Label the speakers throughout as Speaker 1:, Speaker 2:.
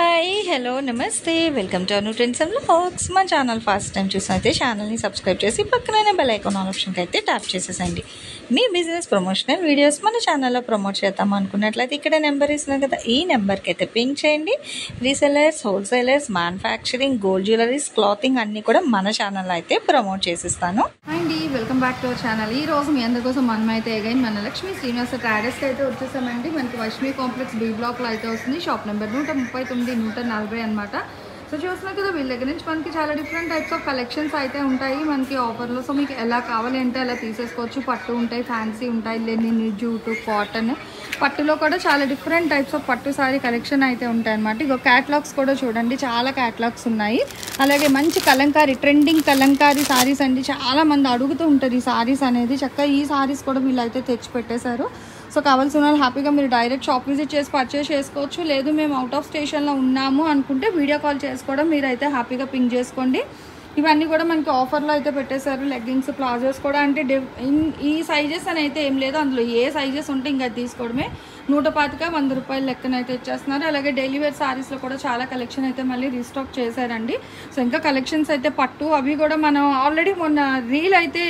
Speaker 1: Hi hello నమస్తే welcome to Anu trends and vlogs. మన channel first time చూసినైతే ఛానల్ని subscribe చేసి పక్కనే బెల్ ఐకాన్ ఆప్షన్కి అయితే ట్యాప్ చేసేసండి. మీ బిజినెస్ ప్రమోషనల్ వీడియోస్ మన ఛానల్లో ప్రమోట్ చేద్దాం అనుకున్నట్లయితే ఇక్కడ నెంబర్ ఇస్తున్నాను కదా, ఈ నెంబర్కి అయితే పింక్ చేయండి. Resellers, wholesalers, manufacturing, gold jewelleries, clothing అన్నీ కూడా మన ఛానల్లో అయితే ప్రమోట్ చేసిస్తాను.
Speaker 2: అండి welcome back to our channel. ఈ రోజు మీ అందరి కోసం మనమైతే అగైన్ మన లక్ష్మీ శ్రీనివాస ట్రేడర్స్కి అయితే వచ్చేసామండి. మనకి వైష్ణవి కాంప్లెక్స్ బి బ్లాక్లో అయితే వస్తుంది. షాప్ నెంబర్ 139, 140 అనమాట. సో చూస్తున్నా కదా, వీళ్ళ దగ్గర నుంచి మనకి చాలా డిఫరెంట్ టైప్స్ ఆఫ్ కలెక్షన్స్ అయితే ఉంటాయి మనకి ఆఫర్లో. సో మీకు ఎలా కావాలి అంటే అలా తీసేసుకోవచ్చు. పట్టు ఉంటాయి, ఫ్యాన్సీ ఉంటాయి, లెనిన్, జూటు, కాటన్, పట్టులో కూడా చాలా డిఫరెంట్ టైప్స్ ఆఫ్ పట్టు సారీ కలెక్షన్ అయితే ఉంటాయి అనమాట. ఇగో క్యాటలాగ్స్ కూడా చూడండి, చాలా క్యాటలాగ్స్ ఉన్నాయి. అలాగే మంచి కలంకారీ, ట్రెండింగ్ కలంకారీ సారీస్ అండి. చాలా మంది అడుగుతూ ఉంటారు ఈ సారీస్ అనేది. చక్కగా ఈ సారీస్ కూడా వీళ్ళు అయితే తెచ్చి పెట్టేశారు. సో కావాల్సిన వాళ్ళు హ్యాపీగా మీరు డైరెక్ట్ షాప్ విజిట్ చేసి పర్చేస్ చేసుకోవచ్చు. లేదు మేము అవుట్ ఆఫ్ స్టేషన్లో ఉన్నాము అనుకుంటే వీడియో కాల్ చేసుకోవడం మీరైతే హ్యాపీగా పింక్ చేసుకోండి. ఇవన్నీ కూడా మనకి ఆఫర్లో అయితే పెట్టేశారు. లెగ్గింగ్స్, ప్లాజోస్ కూడా అంటే ఈ సైజెస్ అని అయితే ఏం లేదు, అందులో ఏ సైజెస్ ఉంటే ఇంకా తీసుకోవడమే. 125, 100 రూపాయల లెక్కన అయితే ఇచ్చేస్తున్నారు. అలాగే డైలీ వేర్ సారీస్లో కూడా చాలా కలెక్షన్ అయితే మళ్ళీ రీస్టాక్ చేశారండి. సో ఇంకా కలెక్షన్స్ అయితే పట్టు అవి కూడా మనం ఆల్రెడీ మొన్న రీల్ అయితే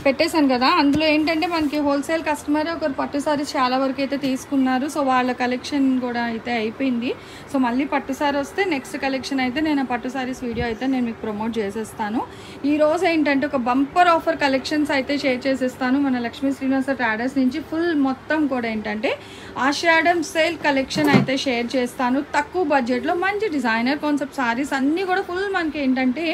Speaker 2: పెట్టేశాను కదా, అందులో ఏంటంటే మనకి హోల్సేల్ కస్టమర్ ఒకరు పట్టు సారీస్ చాలా వరకు అయితే తీసుకున్నారు. సో వాళ్ళ కలెక్షన్ కూడా అయితే అయిపోయింది. సో మళ్ళీ పట్టు సారీ వస్తే నెక్స్ట్ కలెక్షన్ అయితే నేను ఆ పట్టు సారీస్ వీడియో అయితే నేను మీకు ప్రమోట్ చేసేస్తాను. ఈరోజు ఏంటంటే ఒక బంపర్ ఆఫర్ కలెక్షన్స్ అయితే షేర్ చేసేస్తాను మన లక్ష్మీ శ్రీనివాస ట్రేడర్స్ నుంచి. ఫుల్ మొత్తం కూడా ఏంటంటే ఆషాఢం సేల్ కలెక్షన్ అయితే షేర్ చేస్తాను. తక్కువ బడ్జెట్లో మంచి డిజైనర్ కాన్సెప్ట్ సారీస్ అన్నీ కూడా ఫుల్ మనకి ఏంటంటే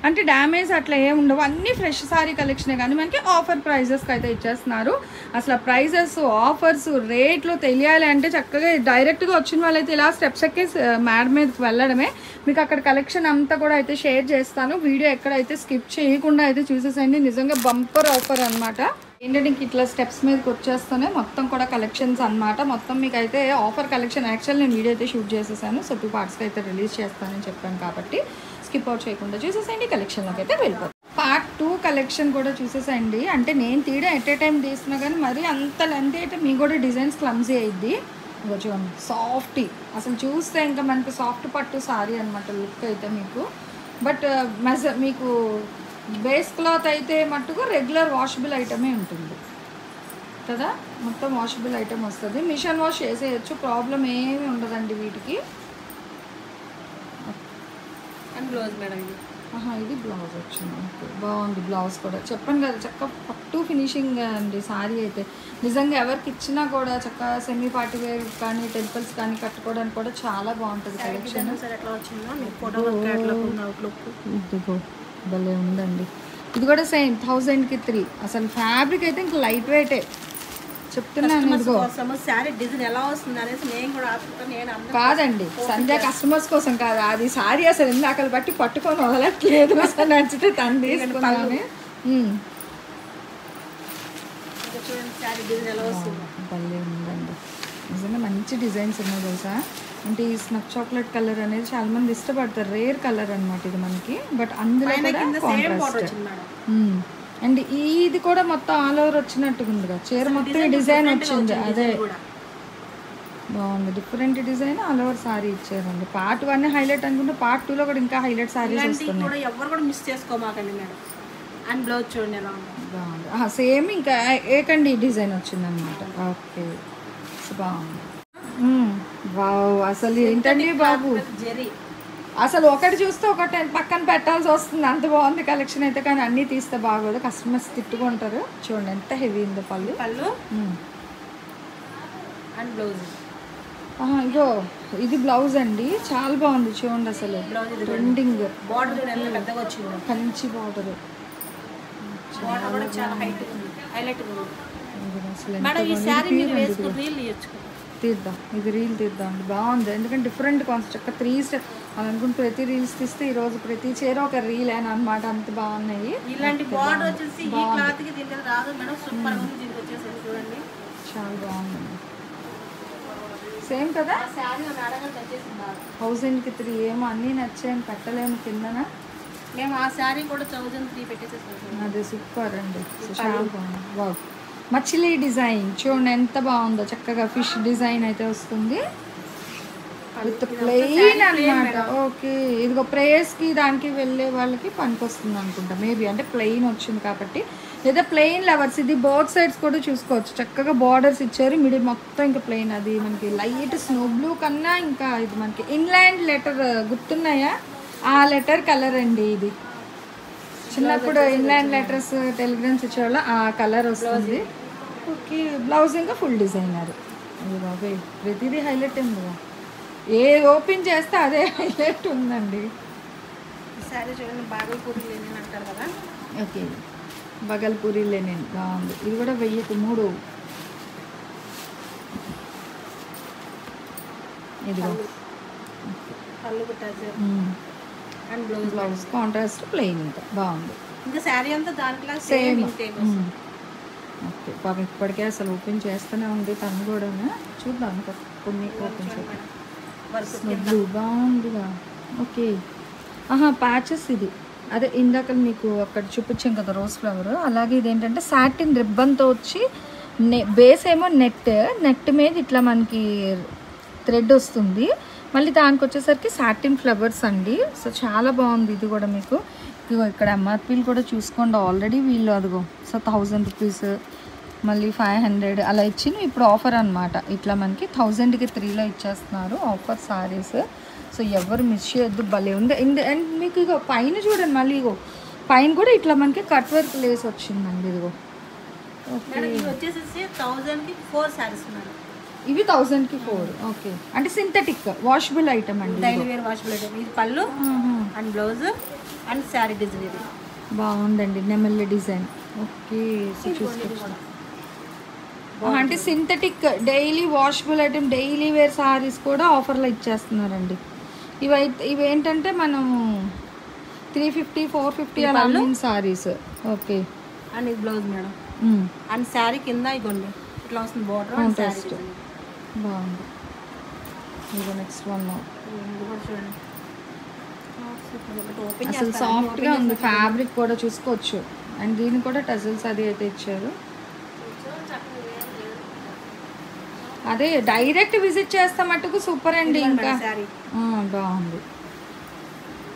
Speaker 2: అంటే డ్యామేజ్ అట్లా ఏమి ఉండవు, అన్నీ ఫ్రెష్ సారీ కలెక్షనే. కానీ మనకి ఆఫర్ ప్రైజెస్కి అయితే ఇచ్చేస్తున్నారు. అసలు ప్రైజెస్, ఆఫర్స్, రేట్లు తెలియాలి అంటే చక్కగా డైరెక్ట్గా వచ్చిన వాళ్ళైతే ఇలా స్టెప్స్ ఎక్కి మేడ మీదకి వెళ్ళడమే. మీకు అక్కడ కలెక్షన్ అంతా కూడా అయితే షేర్ చేస్తాను. వీడియో ఎక్కడైతే స్కిప్ చేయకుండా అయితే చూసేసండి. నిజంగా బంపర్ ఆఫర్ అనమాట. ఏంటంటే ఇంక ఇట్లా స్టెప్స్ మీదకి వచ్చేస్తూనే మొత్తం కూడా కలెక్షన్స్ అనమాట. మొత్తం మీకు అయితే ఆఫర్ కలెక్షన్ యాక్చువల్ నేను వీడియో అయితే షూట్ చేసేసాను. సో 2 పార్ట్స్కి అయితే రిలీజ్ చేస్తానని చెప్పాను కాబట్టి స్కిప్ అవుట్ చేయకుండా చూసేసేయండి. కలెక్షన్లోకి అయితే వెళ్ళిపోతాం. పార్ట్ 2 కలెక్షన్ కూడా చూసేసేయండి. అంటే నేను తీయడం ఎట్ ఏ టైం తీస్తున్నా కానీ మరి అంత లెంత్ అయితే మీకు కూడా డిజైన్స్ క్లమ్జీ అయ్యిద్ది. ఇంకా చూడండి, సాఫ్టీ అసలు చూస్తే ఇంకా మనకి సాఫ్ట్ పట్టు సారీ అనమాట లుక్ అయితే మీకు. బట్ మీకు బేస్ క్లాత్ అయితే మట్టుకు రెగ్యులర్ వాషబుల్ ఐటమే ఉంటుంది కదా, మొత్తం వాషబుల్ ఐటమ్ వస్తుంది. మిషన్ వాష్ చేసేయచ్చు, ప్రాబ్లం ఏమీ ఉండదండి వీటికి.
Speaker 3: బ్లౌజ్ మేడం
Speaker 2: ఇది బ్లౌజ్ వచ్చింది. ఓకే, బాగుంది బ్లౌజ్ కూడా. చెప్పండి కదా, చక్కగా పట్టు ఫినిషింగ్ అండి సారీ అయితే. నిజంగా ఎవరికి ఇచ్చినా కూడా చక్కగా సెమీ పార్టీ వేర్ కానీ టెంపుల్స్ కానీ కట్టుకోవడానికి కూడా చాలా బాగుంటుంది కలెక్షన్. ఇదిగో భలే ఉందండి. ఇది కూడా సేమ్ 1000కి 3. అసలు ఫ్యాబ్రిక్ అయితే ఇంకా లైట్ వెయిటే చెప్తున్నాను. ఇదిగో కాదండి, సంధ్య కస్టమర్స్ కోసం కాదు, అది సారీ అసలు ఇందాక బట్టి పట్టుకొని వదలట్లేదు. అసలు నచ్చితే తను తీసుకున్నాను. భలే ఉందండి, నిజంగా మంచి డిజైన్స్ ఉన్నాయి తెలుసా. అంటే ఈ స్నఫ్ చాక్లెట్ కలర్ అనేది చాలా మంది ఇష్టపడతారు, రేర్ కలర్ అనమాట ఇది మనకి. బట్ అందులో అండ్ ఇది కూడా మొత్తం ఆల్ ఓవర్ వచ్చినట్టుగా ఉంది కదా, చీర మొత్తం డిజైన్ వచ్చింది. అదే బాగుంది, different design all over sorry ఇచ్చారండి. పార్ట్ 1 హైలైట్ అనుకుంటే పార్ట్ 2లో కూడా ఇంకా హైలైట్ సారీస్ వస్తున్నాయి.
Speaker 3: ఎవరు కూడా మిస్ చేసుకోమాకండి మేడం. అండ్ బ్లౌజ్ చూడండి ఎలా ఉంది,
Speaker 2: బాగుంది. సేమ్ ఇంకా ఏకండి డిజైన్ వచ్చిందనమాట. ఓకే, బాగుంది. వావ్, అసలు ఏంటండి బాబు, అసలు ఒకటి చూస్తే ఒకటి పక్కన పెట్టాల్సి వస్తుంది, అంత బాగుంది కలెక్షన్ అయితే. కానీ అన్నీ తీస్తే బాగోదు, కస్టమర్స్ తిట్టుకుంటారు. చూడండి ఎంత హెవీ ఉందో పళ్ళు.
Speaker 3: అండ్ బ్లౌజ్
Speaker 2: ఇగో ఇది బ్లౌజ్ అండి, చాలా బాగుంది చూడండి. అసలు ట్రెండింగ్
Speaker 3: బార్డర్ పెద్దగా వచ్చింది,
Speaker 2: కంచి బార్డర్. తీద్దాం, ఇది రీల్ తీద్దాం అండి, బాగుంది. ఎందుకంటే డిఫరెంట్ కాన్సెప్ట్. చక్క 3 స్టెప్ అని అనుకుంటే ప్రతి రీల్స్ తీస్తే ఈరోజు ప్రతి చీర ఒక రీల్ అని అనమాట. అంత బాగున్నాయి.
Speaker 3: ఇలాంటి బార్డర్ వచ్చేసి ఈ క్లాత్ కి దీనికి రాదు మేడం, సూపర్ గా ఉంది. దీనికి వచ్చేసి చూడండి
Speaker 2: చాలా బాగుంది. సేమ్ కదా,
Speaker 3: శారీ మేడం వచ్చేసింది
Speaker 2: 1000కి 3. ఏమో అన్నీ నచ్చాయని పెట్టలేము కిందన.
Speaker 3: మేము ఆ శారీ కూడా 1003 పెట్టేసేసాం.
Speaker 2: అది సూపర్ అండి, చాలా బాగుంది. వావ్, మచిలీ డిజైన్ చూడండి ఎంత బాగుందో. చక్కగా ఫిష్ డిజైన్ అయితే వస్తుంది. విత్ ప్లెయిన్ అనమాట. ఓకే, ఇదిగో ప్రేయర్స్కి దానికి వెళ్ళే వాళ్ళకి పనికొస్తుంది అనుకుంటా మేబీ, అంటే ప్లెయిన్ వచ్చింది కాబట్టి. లేదా ప్లెయిన్ లవర్స్, ఇది బోత్ సైడ్స్ కూడా చూసుకోవచ్చు, చక్కగా బార్డర్స్ ఇచ్చారు, మిడిల్ మొత్తం ఇంకా ప్లెయిన్. అది మనకి లైట్ స్నో బ్లూ కన్నా ఇంకా ఇది మనకి ఇన్లాండ్ లెటర్ గుర్తున్నాయా, ఆ లెటర్ కలర్ అండి ఇది. చిన్నప్పుడు ఇన్లాండ్ లెటర్స్ టెలిగ్రామ్స్ ఇచ్చేవాళ్ళ ఆ కలర్ వస్తుంది. ఓకే, బ్లౌజ్ ఇంకా ఫుల్ డిజైనర్. అది బాబాయ్ ప్రతిదీ హైలైట్ ఉంది కదా, ఏ ఓపెన్ చేస్తే అదే హైలైట్ ఉందండి.
Speaker 3: సారీ చూడండి, బాగల్పూరి లేని అంటారు కదా.
Speaker 2: ఓకే, బగల్పూరి లెనిన్ బాగుంది. ఇది కూడా 1003. ఇదిగో
Speaker 3: పళ్ళు కుట్టారు and blouse.
Speaker 2: Blouse contrast plain ఇంకా బాగుంది.
Speaker 3: ఇంకా శారీ అంతా దాంట్లో
Speaker 2: సేమ్.
Speaker 3: సేమ్.
Speaker 2: ఓకే, పాపం ఇప్పటికే అసలు ఓపెన్ చేస్తూనే ఉంది తను కూడా. చూద్దాం ఇంకా కొన్ని ఓపెన్ చేద్దాం. బ్లూ బాగుందిగా. ఓకే, ప్యాచెస్ ఇది అదే ఇందాక మీకు అక్కడ చూపించాం కదా రోజ్ ఫ్లవర్, అలాగే ఇదేంటంటే సాటిన్ రిబ్బన్తో వచ్చి బేస్ ఏమో నెట్ మీద ఇట్లా మనకి థ్రెడ్ వస్తుంది, మళ్ళీ దానికి వచ్చేసరికి సాటిన్ ఫ్లవర్స్ అండి. సో చాలా బాగుంది ఇది కూడా మీకు. ఇదిగో ఇక్కడ ఎంఆర్పీలు కూడా చూసుకోండి, ఆల్రెడీ వీళ్ళు అదిగో. సో 1000 రూపీస్ మళ్ళీ 500 అలా ఇచ్చి ఇప్పుడు ఆఫర్ అనమాట. ఇట్లా మనకి 1000కి 3లో ఇచ్చేస్తున్నారు ఆఫర్ సారీస్. సో ఎవరు మిస్ చేయొద్దు, భలే ఉంది. అండ్ మీకు ఇగో పైన చూడండి, మళ్ళీ ఇగో పైన కూడా ఇట్లా మనకి కట్ వర్క్ లేస్ వచ్చిందండి. ఇదిగో
Speaker 3: మేడం ఇది వచ్చేసి 1000కి 4 సారీస్ ఉన్నాయి.
Speaker 2: ఇవి 1000కి 4. ఓకే, అంటే సింథటిక్ వాషబుల్ ఐటమ్ అండి,
Speaker 3: డైలీ వేర్ వాషబుల్ ఐటమ్. ఇది పళ్ళు and blouse and sari design. ఇది
Speaker 2: బాగుందండి, నెమలి డిజైన్. ఓకే, చూసుకోవచ్చు. అంటే synthetic daily washable item, daily wear saris కూడా ఆఫర్లో ఇచ్చేస్తున్నారండి. ఇవి ఏంటంటే మనం 350 450 అలా అమ్మిన సారీస్. ఓకే,
Speaker 3: అండ్ ఇది బ్లౌజ్ మేడం. అండ్ శారీ కింద ఇగోండి ఇట్లా వస్తుంది బార్డర్.
Speaker 2: కాంట్రాస్ట్ బాగుంది. ఇదిగో నెక్స్ట్ వన్
Speaker 3: చూడండి,
Speaker 2: అసలు సాఫ్ట్గా ఉంది, ఫ్యాబ్రిక్ కూడా చూసుకోవచ్చు. అండ్ దీనికి కూడా టజల్స్ అది అయితే ఇచ్చారు. అదే డైరెక్ట్ విజిట్ చేస్తా మటుకు సూపర్ అండి. ఇంకా బాగుంది,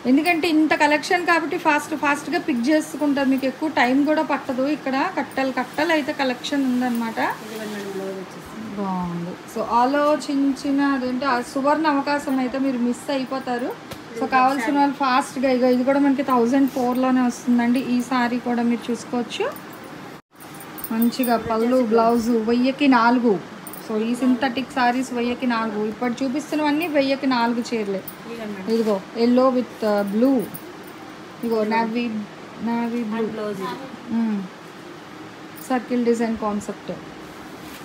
Speaker 2: ఎందుకంటే ఇంత కలెక్షన్ కాబట్టి ఫాస్ట్గా పిక్ చేసుకుంటారు, మీకు ఎక్కువ టైం కూడా పట్టదు. ఇక్కడ కట్టలు అయితే కలెక్షన్ ఉందన్నమాట. బాగుంది. సో ఆలోచించిన అదేంటి ఆ సువర్ణ అవకాశం అయితే మీరు మిస్ అయిపోతారు. సో కావాల్సిన వాళ్ళు ఫాస్ట్గా ఇది కూడా మనకి 1004లోనే వస్తుందండి. ఈ సారీ కూడా మీరు చూసుకోవచ్చు. మంచిగా పళ్ళు బ్లౌజు 1000కి 4. సో ఈ సింథటిక్ సారీస్ 1000కి 4. ఇప్పుడు చూపిస్తున్నవన్నీ 1000కి 4 చీరలే. ఇదిగో ఎల్లో విత్ బ్లూ, ఇదిగో navy blue circle design concept.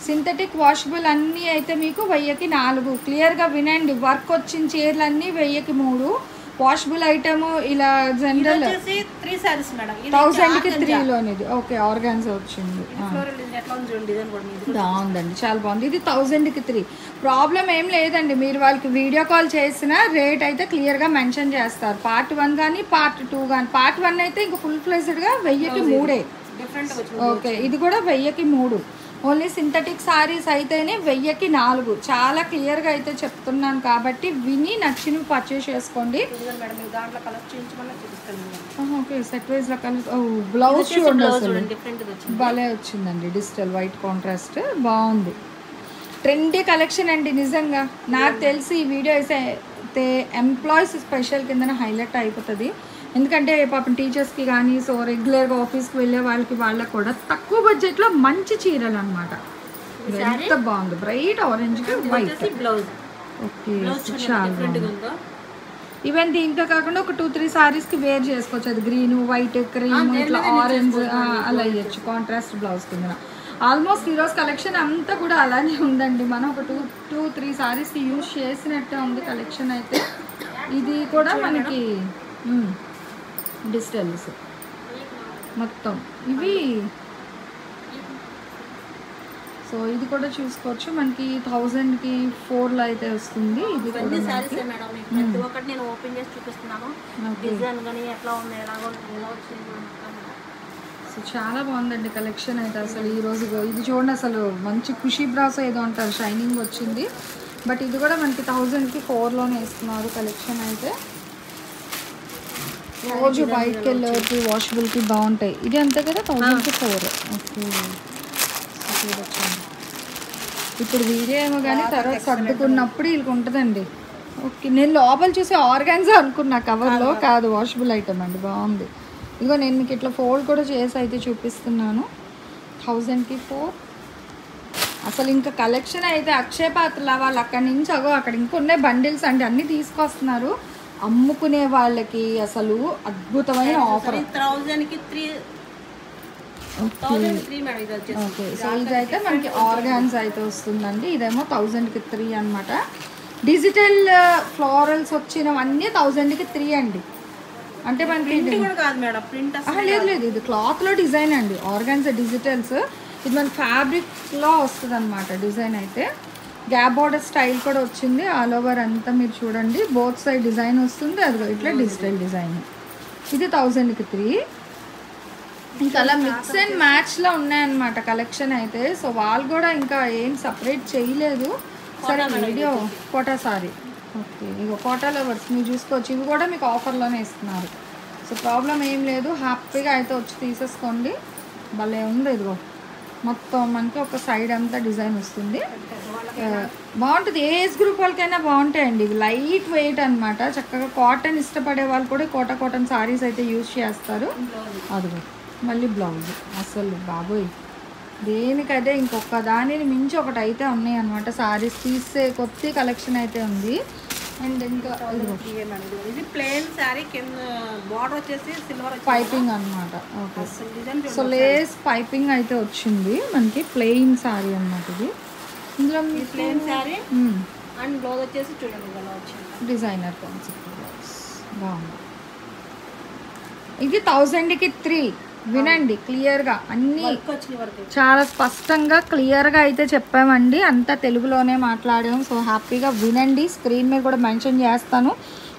Speaker 2: Synthetic washable అన్నీ అయితే మీకు 1000కి 4. క్లియర్గా వినండి, వర్క్ వచ్చిన చీరలు అన్నీ 1000కి 3. వాషబుల్ ఐటమ్ ఇలా జనరల్ 1000కి 3లోనిది. ఓకే, ఆర్గాన్జా వచ్చింది, బాగుందండి, చాలా బాగుంది. ఇది 1000కి 3. ప్రాబ్లం ఏం లేదండి, మీరు వాళ్ళకి వీడియో కాల్ చేసిన రేట్ అయితే క్లియర్గా మెన్షన్ చేస్తారు. పార్ట్ 1 కానీ పార్ట్ 2 కానీ. పార్ట్ 1 అయితే ఇంకా ఫుల్ ఫ్లెజ్డ్గా 1000కి 3. ఓకే, ఇది కూడా 1000కి 3. ఓన్లీ సింథటిక్ సారీస్ అయితేనే 1000కి 4. చాలా క్లియర్గా అయితే చెప్తున్నాను కాబట్టి విని నచ్చినవి పర్చేస్ చేసుకోండి. ఓకే, సెట్ వైజ్లో బ్లౌజ్ చూడండి, అసలు భలే వచ్చిందండి, డిజిటల్ వైట్ కాంట్రాస్ట్ బాగుంది. ట్రెండీ కలెక్షన్ అండి నిజంగా. నాకు తెలిసి ఈ వీడియో అయితే ఎంప్లాయీస్ స్పెషల్ కింద హైలైట్ అయిపోతుంది. ఎందుకంటే పాపం టీచర్స్కి కానీ, సో రెగ్యులర్గా ఆఫీస్కి వెళ్ళే వాళ్ళకి కూడా తక్కువ బడ్జెట్లో మంచి చీరలు అనమాట. ఎంత బాగుంది, బ్రైట్ ఆరెంజ్కి వైట్ బ్లౌజ్. ఓకే, చాలా బాగుంది. ఈవెన్ దీంతో కాకుండా ఒక 2-3 సారీస్కి వేర్ చేసుకోవచ్చు. అది గ్రీన్, వైట్, క్రీమ్, ఇట్లా ఆరెంజ్ అలా వేయచ్చు కాంట్రాస్ట్ బ్లౌజ్ కింద. ఆల్మోస్ట్ ఈరోజు కలెక్షన్ అంతా కూడా అలానే ఉందండి. మనం ఒక 2-3 సారీస్కి యూజ్ చేసినట్టే ఉంది కలెక్షన్ అయితే. ఇది కూడా మనకి డిజిటల్స్ మొత్తం ఇవి. సో ఇది కూడా చూసుకోవచ్చు, మనకి 1000కి 4లో అయితే వస్తుంది. ఇది
Speaker 3: నేను ఓపెన్ చేసి చూపిస్తున్నాను. డిజైన్ కానీ ఎట్లా ఉంది, ఎలా వచ్చింది.
Speaker 2: సో చాలా బాగుందండి కలెక్షన్ అయితే. అసలు ఈరోజు ఇది చూడండి, అసలు మంచి ఖుషీ బ్రాస్ ఏదో అంటారు, షైనింగ్ వచ్చింది. బట్ ఇది కూడా మనకి 1000కి 4లోనే ఇస్తున్నారు కలెక్షన్ అయితే. రోజు బయటకి వెళ్ళేవారికి వాషబుల్కి బాగుంటాయి. ఇది అంతే కదా 1000కి 4. ఓకే చూడొచ్చండి. ఇప్పుడు వీడియో ఏమో కానీ తర్వాత సర్దుకున్నప్పుడు వీళ్ళకి ఉంటుందండి. ఓకే నేను లోపల చూసి ఆర్గాన్జా అనుకున్నా, కవర్లో కాదు, వాషబుల్ ఐటమ్ అండి. బాగుంది. ఇదిగో నేను మీకు ఇట్లా ఫోల్డ్ కూడా చేసి అయితే చూపిస్తున్నాను. 1000కి 4. అసలు ఇంకా కలెక్షన్ అయితే అక్షయ పాత్రల వాళ్ళు అక్కడి నుంచి అక్కడ ఇంకొన్నే బండిల్స్ అండి అన్నీ తీసుకొస్తున్నారు. అమ్ముకునే వాళ్ళకి అసలు అద్భుతమైన ఆఫర్.
Speaker 3: 1000కి 3.
Speaker 2: ఓకే సో ఇదైతే మనకి ఆర్గాన్స్ అయితే వస్తుందండి. ఇదేమో 1000కి 3 అనమాట. డిజిటల్ ఫ్లోరల్స్ వచ్చినవన్నీ 1000కి 3 అండి. అంటే మనకి లేదు లేదు ఇది క్లాత్లో డిజైన్ అండి. ఆర్గాన్స్ డిజిటల్స్ ఇది మన ఫ్యాబ్రిక్లో వస్తుంది అనమాట డిజైన్ అయితే. గ్యాప్ బార్డర్ స్టైల్ కూడా వచ్చింది. ఆల్ ఓవర్ అంతా మీరు చూడండి బోత్ సైడ్ డిజైన్ వస్తుంది. అదిగో ఇట్లా డిజిటల్ డిజైన్. ఇది 1000కి 3. ఇంకా అలా మిక్స్ అండ్ మ్యాచ్లో ఉన్నాయన్నమాట కలెక్షన్ అయితే. సో వాళ్ళు కూడా ఇంకా ఏం సపరేట్ చేయలేదు. సరే వీడియో కోటా సారీ. ఓకే ఇగో కోటా లవర్స్ మీరు చూసుకోవచ్చు. ఇవి కూడా మీకు ఆఫర్లోనే ఇస్తున్నారు. సో ప్రాబ్లం ఏం లేదు, హ్యాపీగా అయితే వచ్చి తీసేసుకోండి. భలే ఉంది. ఇదిగో మొత్తం మనకి ఒక సైడ్ అంతా డిజైన్ వస్తుంది. బాగుంటుంది. ఏజ్ గ్రూప్ వాళ్ళకైనా బాగుంటాయండి. ఇవి లైట్ వెయిట్ అనమాట. చక్కగా కాటన్ ఇష్టపడే వాళ్ళు కూడా కాటన్ సారీస్ అయితే యూజ్ చేస్తారు. అదిగో మళ్ళీ బ్లౌజ్. అసలు బాబోయ్ దేనికైతే ఇంకొక దానిని మించి ఒకటి అయితే ఉన్నాయి అనమాట. సారీస్ తీసే కొత్త కలెక్షన్ అయితే ఉంది. అండ్ ఇంకా
Speaker 3: ఇది ప్లెయిన్ సారీ కింద బార్డర్ వచ్చేసి సిల్వర్
Speaker 2: పైపింగ్ అనమాట. ఓకే సో లేస్ పైపింగ్ అయితే వచ్చింది మనకి. ప్లెయిన్ సారీ అనమాట ఇది. ఇందులో
Speaker 3: ప్లెయిన్ సారీ అండ్ బ్లౌజ్ వచ్చేసి చూడండి ఇలా వచ్చింది
Speaker 2: డిజైనర్ కాన్సెప్ట్ బ్లౌజ్. బాగుంది. ఇది 1000కి 3. వినండి క్లియర్గా అన్నీ చాలా స్పష్టంగా క్లియర్గా అయితే చెప్పామండి. అంతా తెలుగులోనే మాట్లాడాము. సో హ్యాపీగా వినండి. స్క్రీన్ మీద కూడా మెన్షన్ చేస్తాను.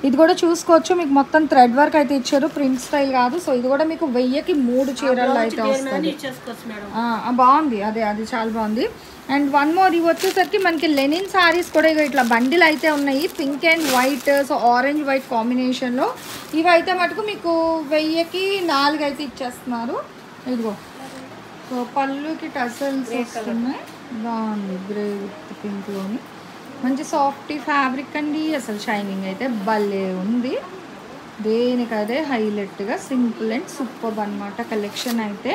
Speaker 2: ఇది కూడా చూసుకోవచ్చు. మీకు మొత్తం థ్రెడ్ వర్క్ అయితే ఇచ్చారు, ప్రింట్ స్టైల్ కాదు. సో ఇది కూడా మీకు 1000కి 3 చీరలు అయితే వస్తుంది. బాగుంది. అది చాలా బాగుంది. అండ్ వన్ మోర్ ఇవి వచ్చేసరికి మనకి లెనిన్ సారీస్ కూడా ఇట్లా బండిల్ అయితే ఉన్నాయి. Pink and white, so orange white కాంబినేషన్లో. ఇవి అయితే మటుకు మీకు 1000కి 4 అయితే ఇచ్చేస్తున్నారు. ఇదిగో సో పళ్ళుకి టసల్స్ వస్తున్నాయి. బాగుంది. గ్రే విత్ పింక్లోని మంచి సాఫ్ట్ ఫ్యాబ్రిక్ అండి. అసలు షైనింగ్ అయితే భలే ఉంది. దేనికదే హైలైట్గా సింపుల్ అండ్ సూపర్ అనమాట కలెక్షన్ అయితే.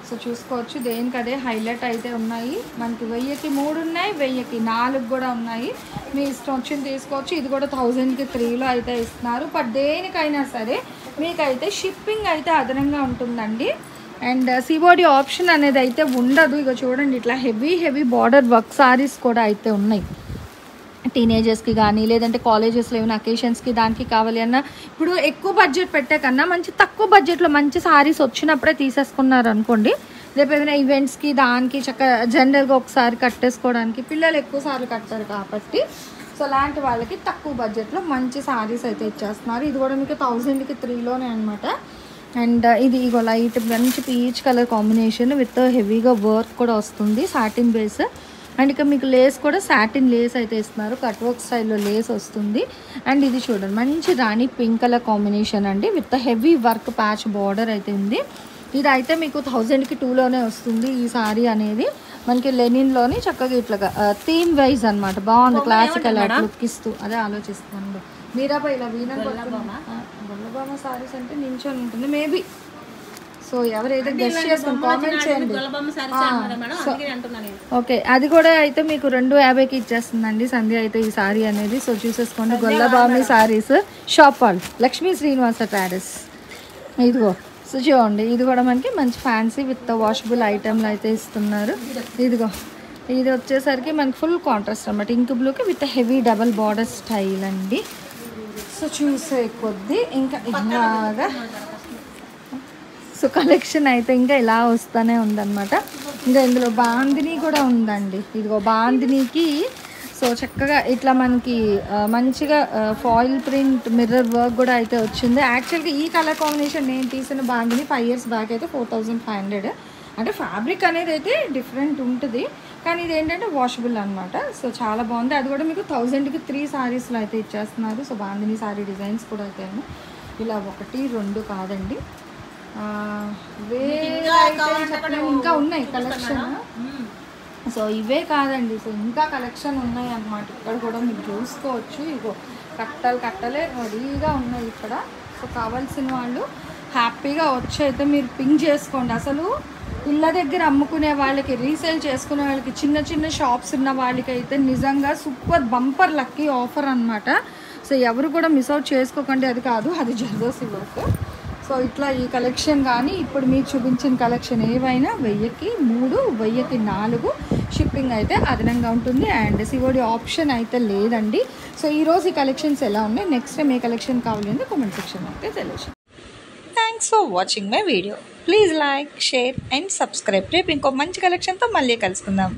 Speaker 2: సో చూసుకోవచ్చు దేనికదే హైలైట్ అయితే ఉన్నాయి. మనకి 1000కి 3 ఉన్నాయి, 1000కి 4 కూడా ఉన్నాయి. మీ ఇష్టం వచ్చింది తీసుకోవచ్చు. ఇది కూడా 1000కి 3లో అయితే ఇస్తున్నారు. బట్ దేనికైనా సరే మీకైతే షిప్పింగ్ అయితే అదనంగా ఉంటుందండి. అండ్ సిబోడి ఆప్షన్ అనేది అయితే ఉండదు. ఇక చూడండి ఇట్లా హెవీ బార్డర్ వర్క్ సారీస్ కూడా అయితే ఉన్నాయి. టీనేజర్స్కి కానీ లేదంటే కాలేజెస్లో ఏమైనా అకేషన్స్కి దానికి కావాలి అన్న ఇప్పుడు ఎక్కువ బడ్జెట్ పెట్టే కన్నా మంచి తక్కువ బడ్జెట్లో మంచి సారీస్ వచ్చినప్పుడే తీసేసుకున్నారు అనుకోండి. రేపు ఏదైనా ఈవెంట్స్కి దానికి చక్కగా జనరల్గా ఒకసారి కట్టేసుకోవడానికి పిల్లలు ఎక్కువ సార్లు కట్టారు కాబట్టి సో అలాంటి వాళ్ళకి తక్కువ బడ్జెట్లో మంచి సారీస్ అయితే ఇచ్చేస్తున్నారు. ఇది కూడా మీకు 1000కి 3లోనే అనమాట. అండ్ ఇది ఇగో లైట్ మంచి పీచ్ కలర్ కాంబినేషన్ విత్ హెవీగా వర్క్ కూడా వస్తుంది. Satin base. అండ్ ఇక మీకు లేస్ కూడా సాటిన్ లేస్ అయితే ఇస్తున్నారు. కట్ వర్క్ స్టైల్లో లేస్ వస్తుంది. అండ్ ఇది చూడండి మంచి రాణి పింక్ కలర్ కాంబినేషన్ అండి with heavy work patch border అయితే ఉంది. ఇది అయితే మీకు 1000కి 2లోనే వస్తుంది. ఈ సారీ అనేది మనకి లెనిన్లోని చక్కగా ఇట్లాగా థీమ్ వైజ్ అనమాట. బాగుంది. క్లాసికల్ లుక్ ఇస్తూ అదే ఆలోచిస్తున్నాను. మీరాపై ఇలా వీణన్ గొల్లబామ సారీస్ అంటే నించొని ఉంటుంది మేబీ. సో ఎవరైతే గెస్ట్ చేసుకుని కామెంట్ చేయండి. ఓకే అది కూడా అయితే మీకు 250కి ఇచ్చేస్తుందండి సంధ్య అయితే ఈ సారీ అనేది. సో చూసేసుకోండి. గొల్లబామి సారీస్ షాప్ వాళ్ళు లక్ష్మీ శ్రీనివాస ట్రేడర్స్. ఇదిగో సో చూడండి ఇది కూడా మనకి మంచి ఫ్యాన్సీ విత్ వాషబుల్ ఐటెంలు అయితే ఇస్తున్నారు. ఇదిగో ఇది వచ్చేసరికి మనకి ఫుల్ కాంట్రాస్ట్ అనమాట. ఇంక్ బ్లూకి with heavy double border style అండి. సో చూసే కొద్దీ ఇంకా ఇలాగా సో కలెక్షన్ అయితే ఇంకా ఇలా వస్తూనే ఉందన్నమాట. ఇంకా ఇందులో బాందిని కూడా ఉందండి. ఇదిగో బాందినికి సో చక్కగా ఇట్లా మనకి మంచిగా ఫాయిల్ ప్రింట్ మిర్రర్ వర్క్ కూడా అయితే వచ్చింది. యాక్చువల్గా ఈ కలర్ కాంబినేషన్ నేను తీసిన బాందిని 5 years బ్యాక్ అయితే 4500. అంటే ఫ్యాబ్రిక్ అనేది అయితే డిఫరెంట్ ఉంటుంది. కానీ ఇది ఏంటంటే వాషబుల్ అనమాట. సో చాలా బాగుంది. అది కూడా మీకు 1000కి 3 సారీస్లో అయితే ఇచ్చేస్తున్నారు. సో బాందిని సారీ డిజైన్స్ కూడా అయితే ఉన్నాయి. ఇలా 1 2 కాదండి, ఇంకా ఉన్నాయి కలెక్షన్. సో ఇవే కాదండి, సో ఇంకా కలెక్షన్ ఉన్నాయి అన్నమాట. ఇక్కడ కూడా మీరు చూసుకోవచ్చు. ఇగో కట్టలే రెడీగా ఉన్నాయి ఇక్కడ. సో కావాల్సిన వాళ్ళు హ్యాపీగా వచ్చి అయితే మీరు పింక్ చేసుకోండి. అసలు ఇళ్ళ దగ్గర అమ్ముకునే వాళ్ళకి, రీసేల్ చేసుకునే వాళ్ళకి, చిన్న చిన్న షాప్స్ ఉన్న వాళ్ళకి అయితే నిజంగా సూపర్ బంపర్ లక్కీ ఆఫర్ అనమాట. సో ఎవరు కూడా మిస్ అవుట్ చేసుకోకండి. అది కాదు, అది జర్దోసి వర్క్. సో ఇట్లా ఈ కలెక్షన్ కానీ ఇప్పుడు మీకు చూపించిన కలెక్షన్ ఏవైనా 1000కి 3, 1000కి 4 షిప్పింగ్ అయితే అదనంగా ఉంటుంది. అండ్ సిఓడి ఆప్షన్ అయితే లేదండి. సో ఈరోజు ఈ కలెక్షన్స్ ఎలా ఉన్నాయి, నెక్స్ట్ టైం ఏ కలెక్షన్ కావాలి అంటే కామెంట్ సెక్షన్ అయితే తెలియజేయండి.
Speaker 1: Thanks for watching my video. Please like, share and subscribe. రేపు ఇంకో మంచి కలెక్షన్తో మళ్ళీ కలుసుకుందాం.